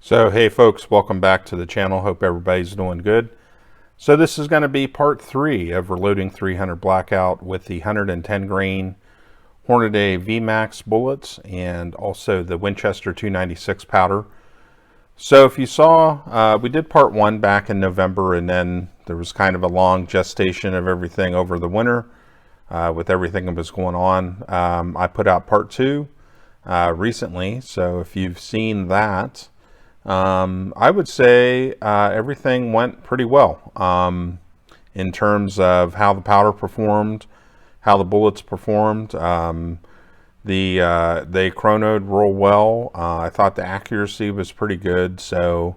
So hey folks, welcome back to the channel. Hope everybody's doing good. So this is going to be part 3 of reloading 300 Blackout with the 110 grain Hornady VMax bullets and also the Winchester 296 powder. So if you saw, we did part 1 back in November, and then there was kind of a long gestation of everything over the winter with everything that was going on. I put out part 2 recently, so if you've seen that, I would say everything went pretty well in terms of how the powder performed, how the bullets performed. They chronoed real well. I thought the accuracy was pretty good, so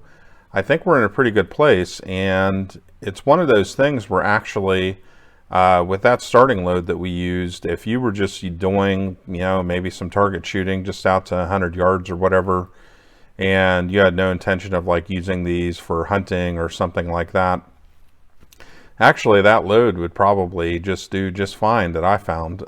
I think we're in a pretty good place. And it's one of those things where actually with that starting load that we used, if you were just doing, maybe some target shooting just out to 100 yards or whatever, and you had no intention of like using these for hunting or something like that, actually that load would probably just do just fine, that I found.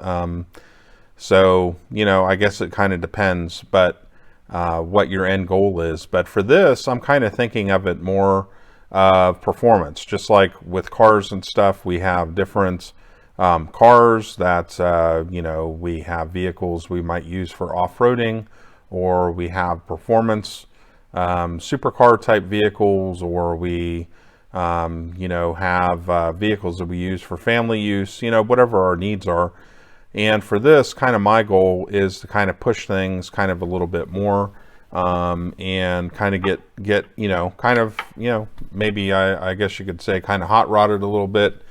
So I guess it kind of depends, but what your end goal is. But for this, I'm kind of thinking of it more of performance. Just like with cars and stuff, we have different cars that we have vehicles we might use for off-roading, or we have performance supercar type vehicles, or we have vehicles that we use for family use, whatever our needs are. And for this, kind of my goal is to kind of push things kind of a little bit more, and kind of get maybe I guess you could say kind of hot rodded a little bit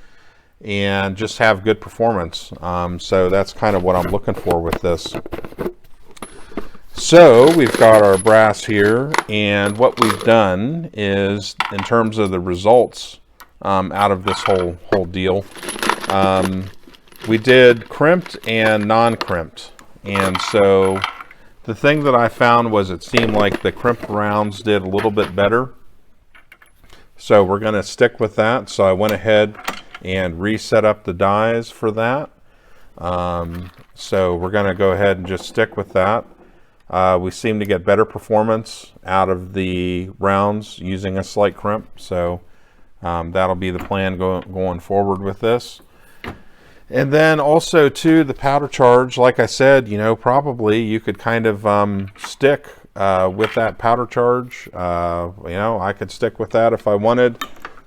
and just have good performance. So that's kind of what I'm looking for with this. So we've got our brass here, and what we've done is, in terms of the results out of this whole deal, we did crimped and non-crimped. And so the thing that I found was it seemed like the crimped rounds did a little bit better. So we're going to stick with that. So I went ahead and reset up the dies for that. So we're going to go ahead and just stick with that. We seem to get better performance out of the rounds using a slight crimp. So that'll be the plan going forward with this. And then also too, the powder charge, like I said, probably you could kind of stick with that powder charge. I could stick with that if I wanted,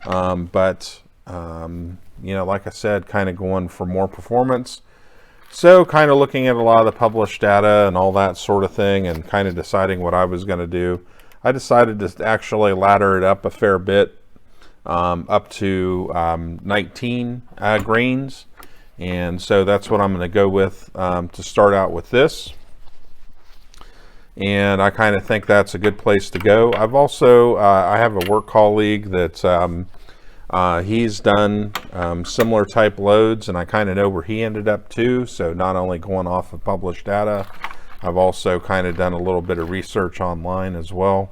but like I said, kind of going for more performance. So kind of looking at a lot of the published data and all that sort of thing, and kind of deciding what I was going to do, I decided to actually ladder it up a fair bit, up to 19 grains. And so that's what I'm going to go with to start out with this. And I kind of think that's a good place to go. I've also, I have a work colleague that he's done similar type loads, and I kind of know where he ended up too. So not only going off of published data, I've also kind of done a little bit of research online as well.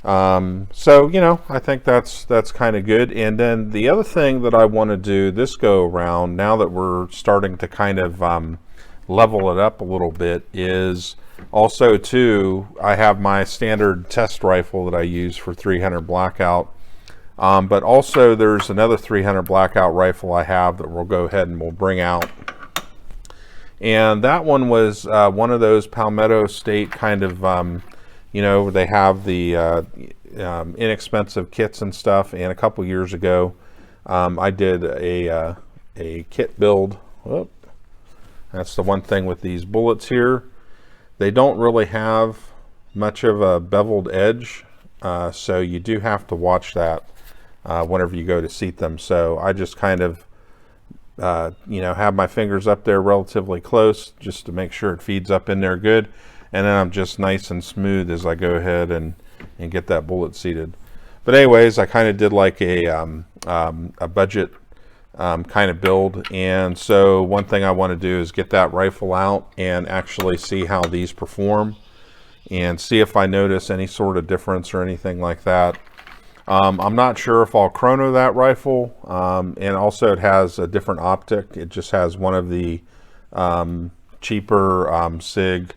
So I think that's kind of good. And then the other thing that I want to do this go around, now that we're starting to kind of level it up a little bit, is also too, I have my standard test rifle that I use for 300 Blackout. But also there's another 300 Blackout rifle I have that we'll go ahead and we'll bring out. And that one was one of those Palmetto State kind of, they have the inexpensive kits and stuff. And a couple years ago, I did a kit build. Whoop. That's the one thing with these bullets here. They don't really have much of a beveled edge, so you do have to watch that whenever you go to seat them. So I just kind of have my fingers up there relatively close just to make sure it feeds up in there good, and then I'm just nice and smooth as I go ahead and get that bullet seated. But anyways, I kind of did like a budget kind of build. And so one thing I want to do is get that rifle out and actually see how these perform and see if I notice any sort of difference or anything like that. I'm not sure if I'll chrono that rifle, and also it has a different optic. It just has one of the cheaper SIG.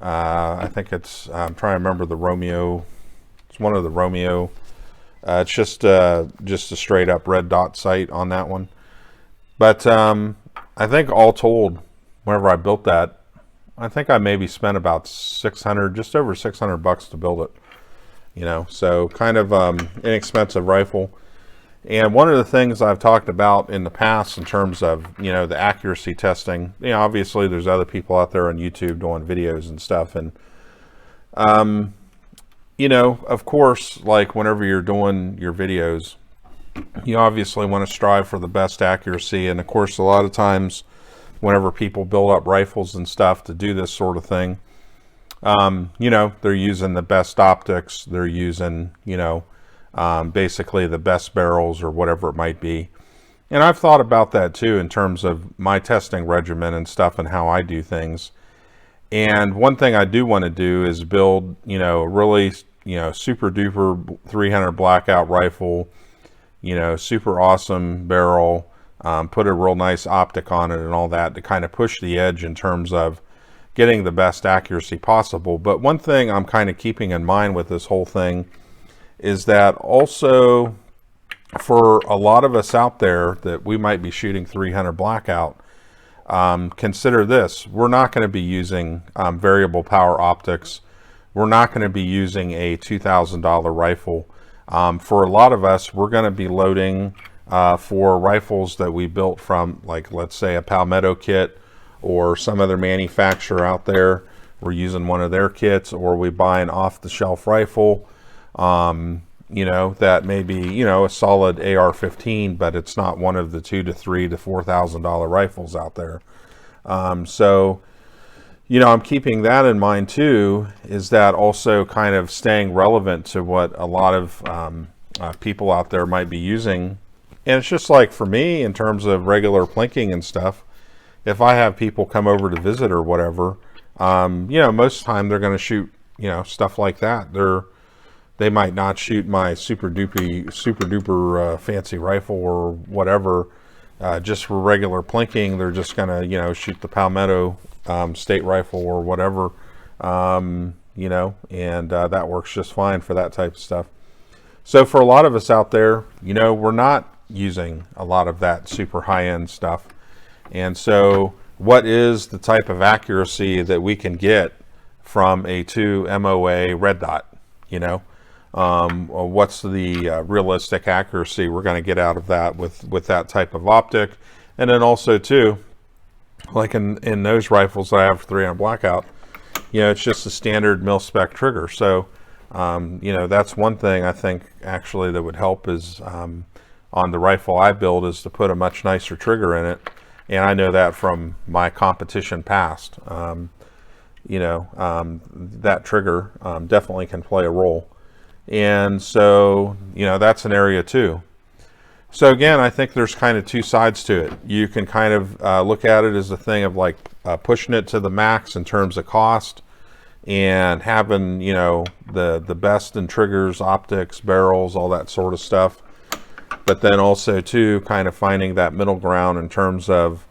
I think it's, I'm trying to remember the Romeo It's one of the Romeo. It's just a straight up red dot sight on that one. But I think all told, whenever I built that, I think I maybe spent about 600, just over 600 bucks to build it. You know, so kind of inexpensive rifle. And one of the things I've talked about in the past in terms of, you know, the accuracy testing, you know, obviously there's other people out there on YouTube doing videos and stuff. And, you know, of course, like whenever you're doing your videos, you obviously want to strive for the best accuracy. And of course, a lot of times whenever people build up rifles and stuff to do this sort of thing, you know, they're using the best optics. They're using, you know, basically the best barrels or whatever it might be. And I've thought about that too in terms of my testing regimen and stuff and how I do things. And one thing I do want to do is build, you know, a really, you know, super duper 300 Blackout rifle, you know, super awesome barrel, put a real nice optic on it and all that to kind of push the edge in terms of getting the best accuracy possible. But one thing I'm kind of keeping in mind with this whole thing is that also for a lot of us out there that we might be shooting 300 Blackout, consider this: we're not going to be using variable power optics. We're not going to be using a $2,000 rifle. For a lot of us, we're going to be loading for rifles that we built from, like, let's say a Palmetto kit or some other manufacturer out there. We're using one of their kits, or we buy an off-the-shelf rifle, you know, that may be, you know, a solid AR-15, but it's not one of the $2,000 to $3,000 to $4,000 rifles out there. So, you know, I'm keeping that in mind too, is that also kind of staying relevant to what a lot of people out there might be using. And it's just like for me, in terms of regular plinking and stuff, if I have people come over to visit or whatever, you know, most of the time they're going to shoot, you know, stuff like that. They might not shoot my super duper fancy rifle or whatever, just for regular plinking. They're just going to, you know, shoot the Palmetto state rifle or whatever, you know, and that works just fine for that type of stuff. So for a lot of us out there, you know, we're not using a lot of that super high-end stuff. And so what is the type of accuracy that we can get from a 2 MOA red dot, you know? What's the realistic accuracy we're going to get out of that with that type of optic? And then also too, like in those rifles that I have for 300 Blackout, you know, it's just a standard mil-spec trigger. So, you know, that's one thing I think actually that would help is on the rifle I build is to put a much nicer trigger in it. And I know that from my competition past. You know, that trigger definitely can play a role. And so, you know, that's an area too. So again, I think there's kind of two sides to it. You can kind of look at it as a thing of like pushing it to the max in terms of cost and having, you know, the best in triggers, optics, barrels, all that sort of stuff. But then also too, kind of finding that middle ground in terms of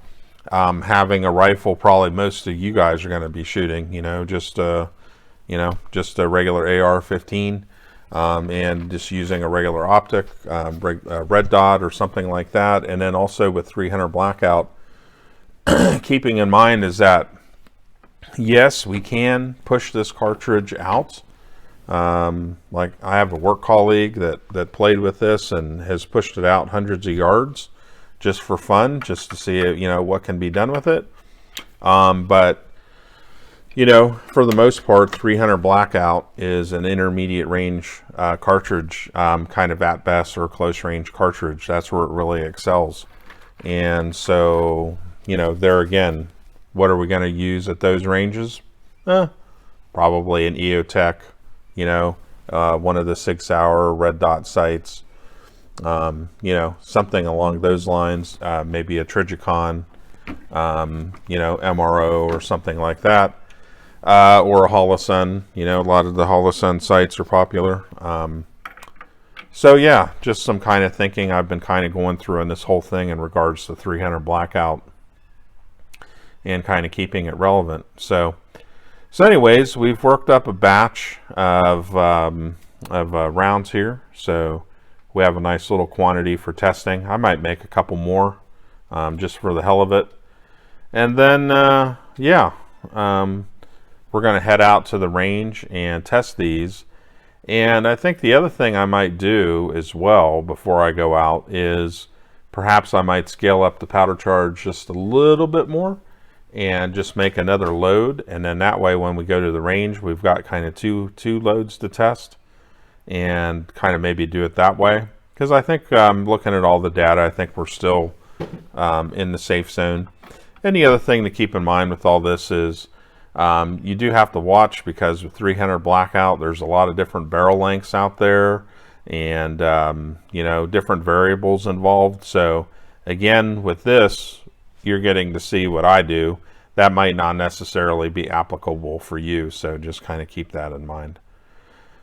having a rifle probably most of you guys are going to be shooting, you know, just a regular AR-15. And just using a regular optic, red dot or something like that. And then also with 300 Blackout, keeping in mind is that, yes, we can push this cartridge out. Like I have a work colleague that played with this and has pushed it out hundreds of yards just for fun, just to see, you know, what can be done with it. But you know, for the most part, 300 Blackout is an intermediate range cartridge, kind of at best or close range cartridge. That's where it really excels. And so, you know, there again, what are we going to use at those ranges? Probably an EOTech, you know, one of the 6 hour red dot sights, you know, something along those lines, maybe a Trigicon, you know, MRO or something like that. Or a Holosun, you know, a lot of the Holosun sites are popular. So yeah, just some kind of thinking I've been kind of going through in this whole thing in regards to 300 Blackout and kind of keeping it relevant. So anyways, we've worked up a batch of, of rounds here, so we have a nice little quantity for testing. I might make a couple more just for the hell of it. And then, yeah, we're going to head out to the range and test these. And I think the other thing I might do as well before I go out is perhaps I might scale up the powder charge just a little bit more and just make another load. And then that way when we go to the range, we've got kind of two loads to test and kind of maybe do it that way. Because I think looking at all the data, I think we're still in the safe zone. And the other thing to keep in mind with all this is you do have to watch, because with 300 Blackout, there's a lot of different barrel lengths out there and, you know, different variables involved. So again, with this, you're getting to see what I do. That might not necessarily be applicable for you. So just kind of keep that in mind.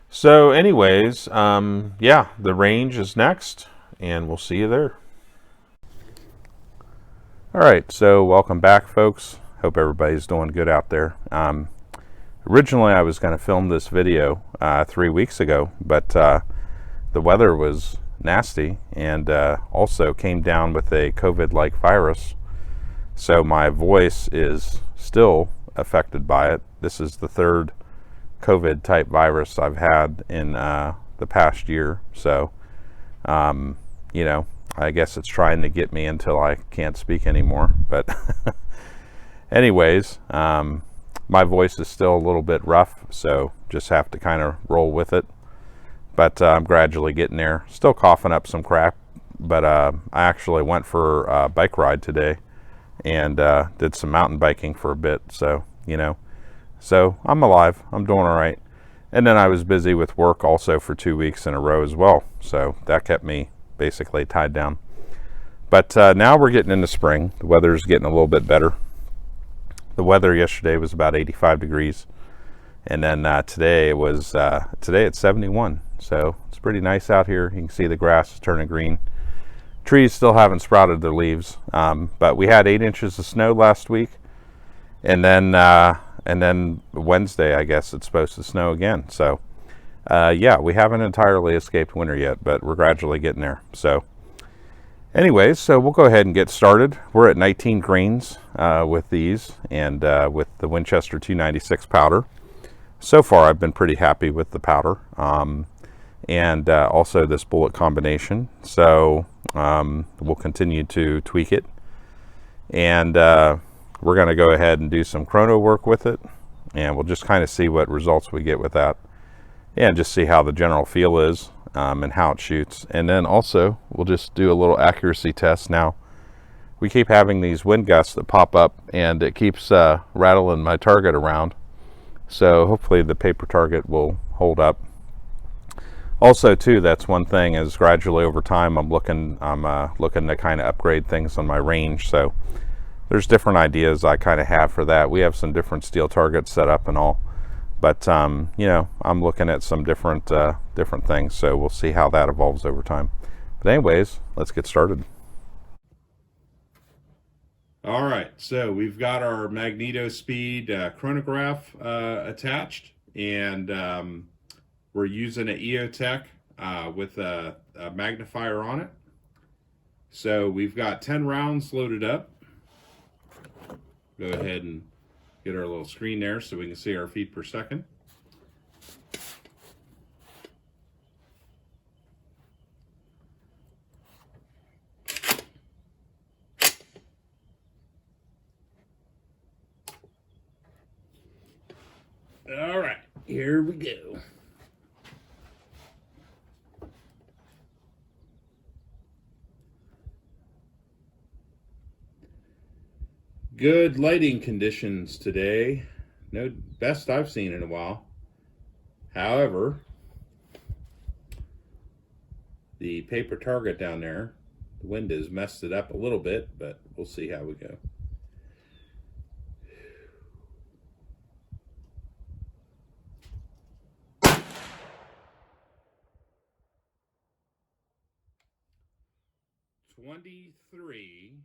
So anyways, yeah, the range is next and we'll see you there. All right, so welcome back, folks. Hope everybody's doing good out there. Originally, I was going to film this video 3 weeks ago, but the weather was nasty and also came down with a COVID-like virus. So my voice is still affected by it. This is the third COVID-type virus I've had in the past year. So, you know, I guess it's trying to get me until I can't speak anymore. But anyways, my voice is still a little bit rough, so just have to kind of roll with it. But I'm gradually getting there. Still coughing up some crap, but I actually went for a bike ride today and did some mountain biking for a bit. So, you know, so I'm alive. I'm doing all right. And then I was busy with work also for 2 weeks in a row as well. So that kept me basically tied down. But now we're getting into spring. The weather's getting a little bit better. The weather yesterday was about 85 degrees. And then today was today it's 71. So it's pretty nice out here. You can see the grass is turning green. Trees still haven't sprouted their leaves. But we had 8 inches of snow last week. And then Wednesday, I guess it's supposed to snow again. So yeah, we haven't entirely escaped winter yet, but we're gradually getting there. So anyways, so we'll go ahead and get started. We're at 19 grains with these and with the Winchester 296 powder. So far, I've been pretty happy with the powder and also this bullet combination. So we'll continue to tweak it. And we're going to go ahead and do some chrono work with it. And we'll just kind of see what results we get with that. And just see how the general feel is and how it shoots. And then also, we'll just do a little accuracy test. Now, we keep having these wind gusts that pop up, and it keeps rattling my target around. So hopefully the paper target will hold up. Also, too, that's one thing is gradually over time, I'm looking to kind of upgrade things on my range. So there's different ideas I kind of have for that. We have some different steel targets set up and all. But, you know, I'm looking at some different things, so we'll see how that evolves over time. But anyways, let's get started. All right, so we've got our magneto speed chronograph attached, and we're using an EOTech with a magnifier on it. So we've got 10 rounds loaded up. Go ahead and get our little screen there so we can see our feet per second. All right, here we go. Good lighting conditions today. No, best I've seen in a while. However, the paper target down there, the wind has messed it up a little bit, but we'll see how we go. $23.35.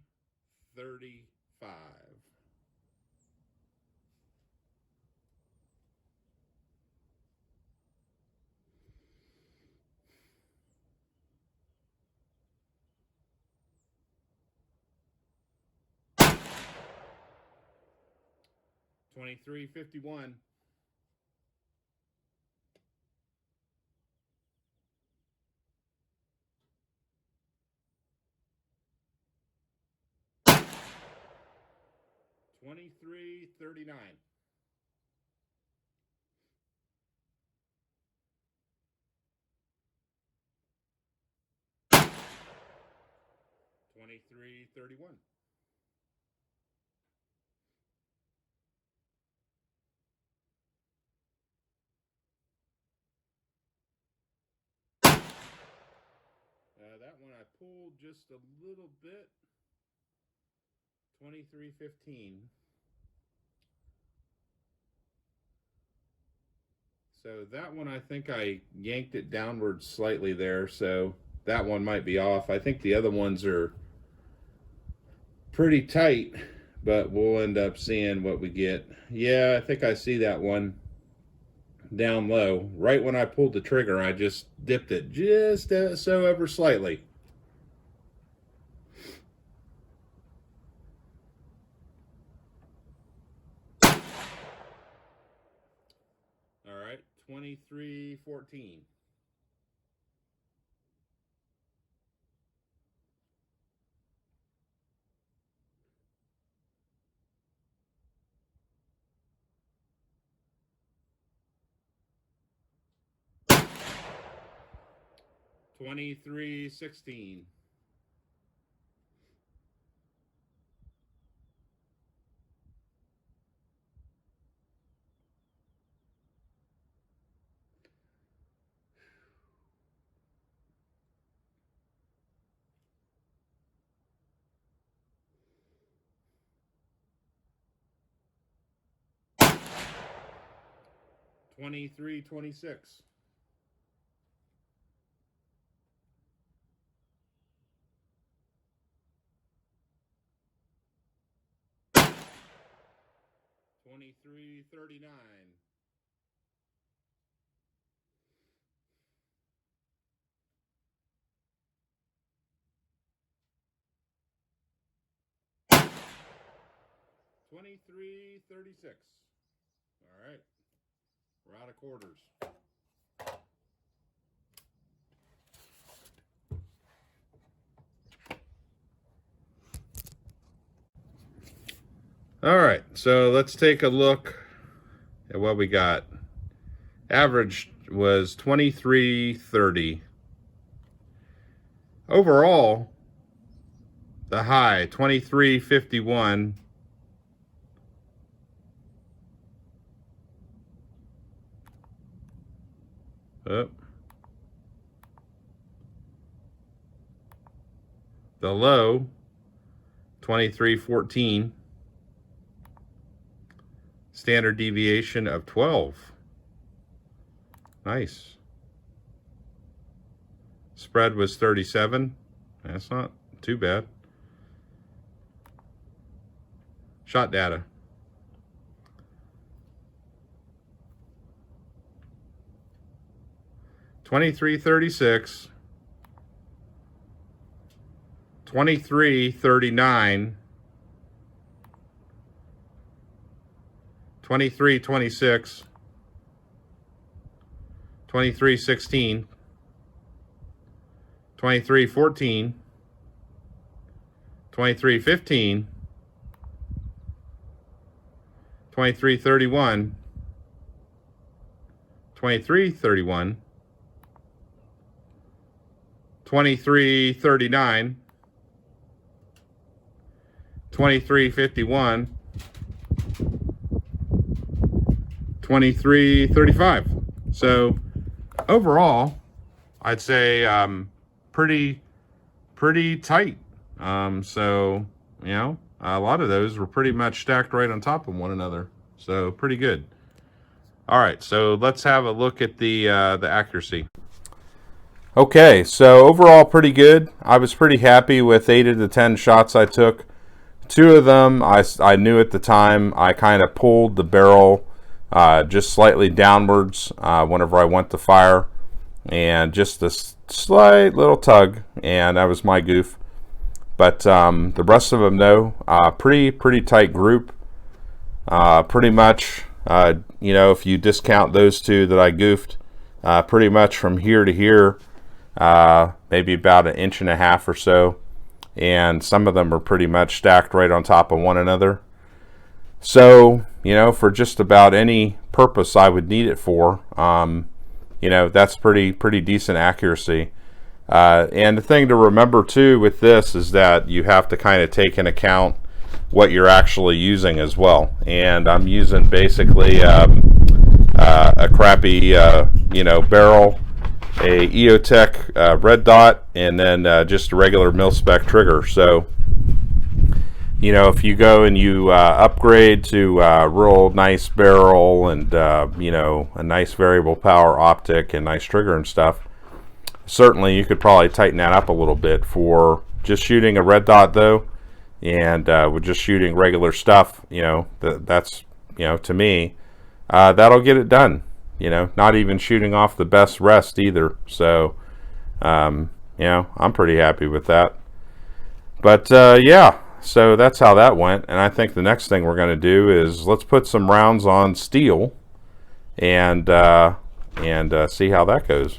2351. 2339. 2331. 'That one I pulled just a little bit. 2315. So that one, I think I yanked it downward slightly there, so that one might be off. I think the other ones are pretty tight, but we'll end up seeing what we get. Yeah, I think I see that one down low. Right when I pulled the trigger, I just dipped it just so ever slightly. All right, 2314. 2316. 2326. 2339. 2336. All right, we're out of quarters. All right, so let's take a look at what we got. Average was 2330. Overall, the high 2351. Oh. The low 2314. Standard deviation of 12. Nice. Spread was 37. That's not too bad. Shot data. $23.36, $23.39, $23.26, $23.16, $23.14, $23.15, $23.31, $23.31, $23.39, $23.51, $23.35. So overall, I'd say pretty tight. So you know, a lot of those were pretty much stacked right on top of one another. So pretty good. All right, so let's have a look at the accuracy. Okay, so overall pretty good. I was pretty happy with 8 of the 10 shots I took. 2 of them, I knew at the time, I kind of pulled the barrel just slightly downwards whenever I went to fire. And just a slight little tug, and that was my goof. But the rest of them, no, pretty tight group. Pretty much, you know, if you discount those two that I goofed, pretty much from here to here, maybe about 1.5 inches or so, and some of them are pretty much stacked right on top of one another. So, you know, for just about any purpose I would need it for, you know, that's pretty decent accuracy. And the thing to remember too with this is that you have to kind of take into account what you're actually using as well. And I'm using basically a crappy, you know, barrel, a EOTech red dot, and then just a regular mil-spec trigger. So, you know, if you go and you upgrade to a real nice barrel and, you know, a nice variable power optic and nice trigger and stuff, certainly you could probably tighten that up a little bit. For just shooting a red dot though, and with just shooting regular stuff, you know, that's, you know, to me, that'll get it done. You know, not even shooting off the best rest either. So, you know, I'm pretty happy with that. But yeah, so that's how that went. And I think the next thing we're going to do is let's put some rounds on steel and see how that goes.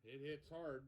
It hits hard.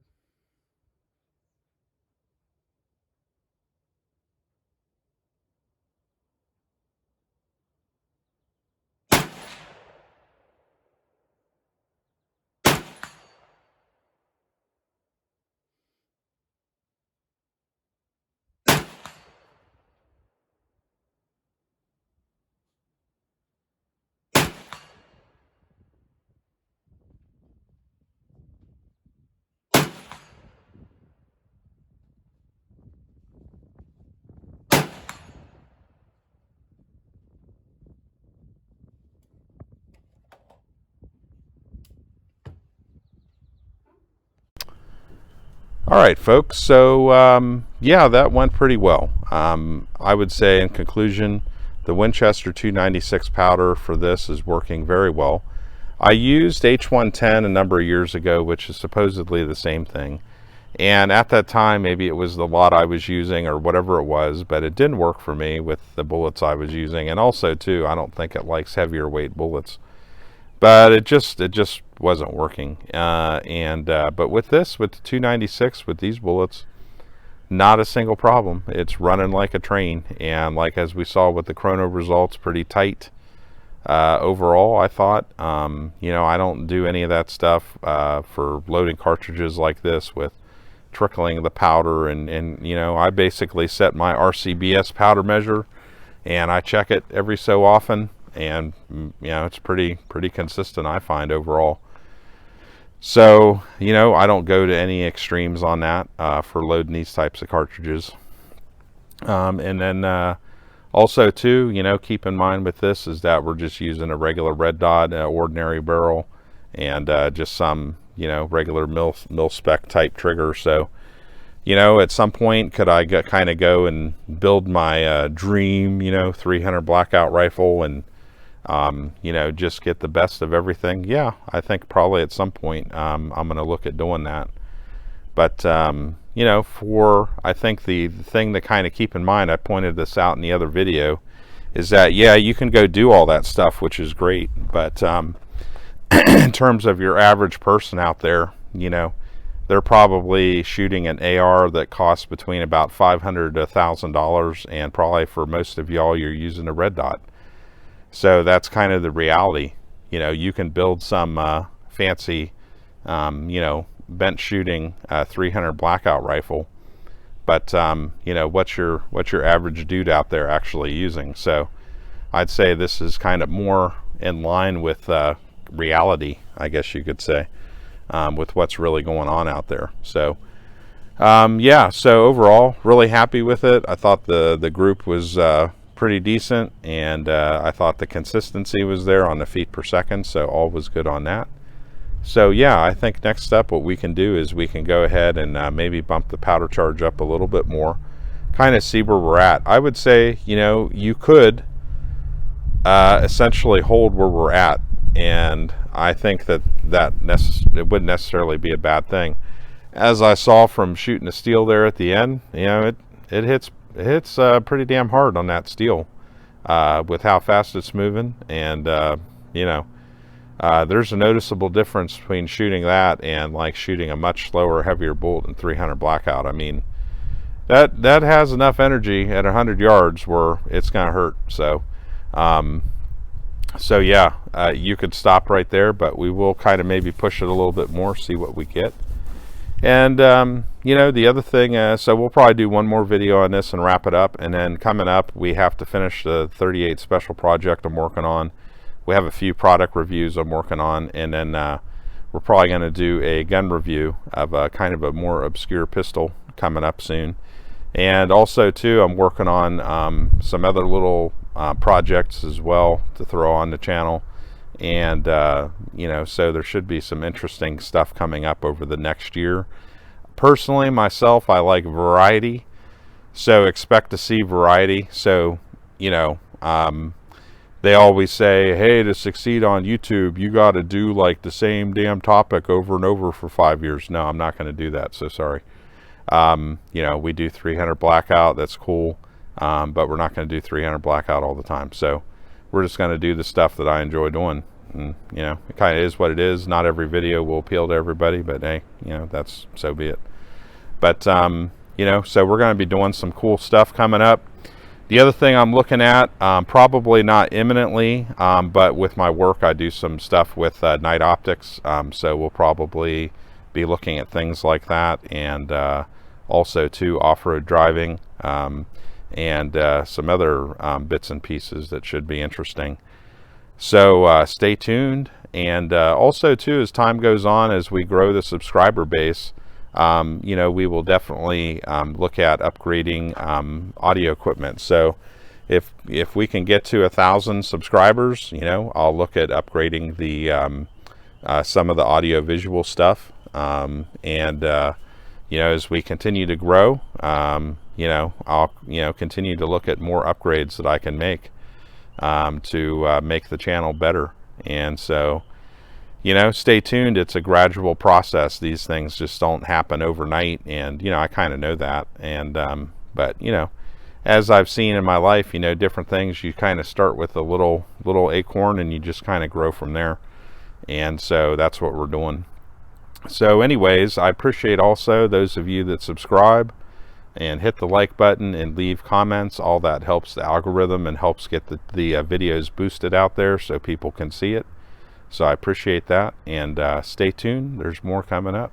All right, folks, so yeah, that went pretty well. I would say in conclusion, the Winchester 296 powder for this is working very well. I used H110 a number of years ago, which is supposedly the same thing. And at that time, maybe it was the lot I was using or whatever it was, but it didn't work for me with the bullets I was using. And also, too, I don't think it likes heavier weight bullets. But it just wasn't working. But with this, with the 296, with these bullets, not a single problem. It's running like a train, and like as we saw with the chrono results, pretty tight overall. I thought, you know, I don't do any of that stuff for loading cartridges like this with trickling the powder, and you know, I basically set my RCBS powder measure, and I check it every so often. And you know, it's pretty consistent, I find, overall. So, you know, I don't go to any extremes on that for loading these types of cartridges. And then also too, you know, keep in mind with this is that we're just using a regular red dot, ordinary barrel, and just some, you know, regular mil spec type trigger. So, you know, at some point, could I kind of go and build my dream, you know, 300 Blackout rifle and you know, just get the best of everything? Yeah, I think probably at some point I'm going to look at doing that. But you know, I think the thing to kind of keep in mind, I pointed this out in the other video, is that yeah, you can go do all that stuff, which is great, but in terms of your average person out there, you know, they're probably shooting an AR that costs between about $500 to $1,000, and probably for most of y'all, you're using a red dot. So that's kind of the reality. You know, you can build some fancy, you know, bench shooting 300 Blackout rifle, but you know, what's your average dude out there actually using? So I'd say this is kind of more in line with reality, I guess you could say, with what's really going on out there. So yeah, so overall, really happy with it. I thought the group was pretty decent, and I thought the consistency was there on the feet per second, so all was good on that. So yeah, I think next up what we can do is we can go ahead and maybe bump the powder charge up a little bit more, kind of see where we're at. I would say, you know, you could essentially hold where we're at, and I think that it wouldn't necessarily be a bad thing. As I saw from shooting the steel there at the end, you know, it hits pretty damn hard on that steel with how fast it's moving, and you know, there's a noticeable difference between shooting that and like shooting a much slower, heavier bullet in 300 Blackout. I mean, that has enough energy at 100 yards where it's gonna hurt. So so yeah, you could stop right there, but we will kind of maybe push it a little bit more, see what we get. And you know, the other thing, so we'll probably do one more video on this and wrap it up, and then coming up we have to finish the 38 special project I'm working on. We have a few product reviews I'm working on, and then we're probably going to do a gun review of a kind of a more obscure pistol coming up soon. And also too, I'm working on some other little projects as well to throw on the channel, and you know, so there should be some interesting stuff coming up over the next year. Personally, myself, I like variety, so expect to see variety. So you know, they always say, hey, to succeed on YouTube you got to do like the same damn topic over and over for 5 years. No, I'm not going to do that, so sorry. You know, we do 300 Blackout, that's cool, but we're not going to do 300 Blackout all the time. So we're just going to do the stuff that I enjoy doing, and you know, it kind of is what it is. Not every video will appeal to everybody, but hey, you know, that's, so be it. But you know, so we're going to be doing some cool stuff coming up. The other thing I'm looking at, probably not imminently, but with my work I do some stuff with night optics, so we'll probably be looking at things like that, and also to off-road driving, and some other bits and pieces that should be interesting. So stay tuned, and also too, as time goes on, as we grow the subscriber base, you know, we will definitely look at upgrading audio equipment. So if we can get to 1,000 subscribers, you know, I'll look at upgrading the some of the audio visual stuff, and you know, as we continue to grow, you know, I'll, you know, continue to look at more upgrades that I can make to make the channel better. And so, you know, stay tuned. It's a gradual process. These things just don't happen overnight, and you know, I kind of know that. And but you know, as I've seen in my life, you know, different things, you kind of start with a little acorn, and you just kind of grow from there. And so that's what we're doing. So anyways, I appreciate also those of you that subscribe and hit the like button and leave comments. All that helps the algorithm and helps get the videos boosted out there so people can see it. So I appreciate that, and stay tuned. There's more coming up.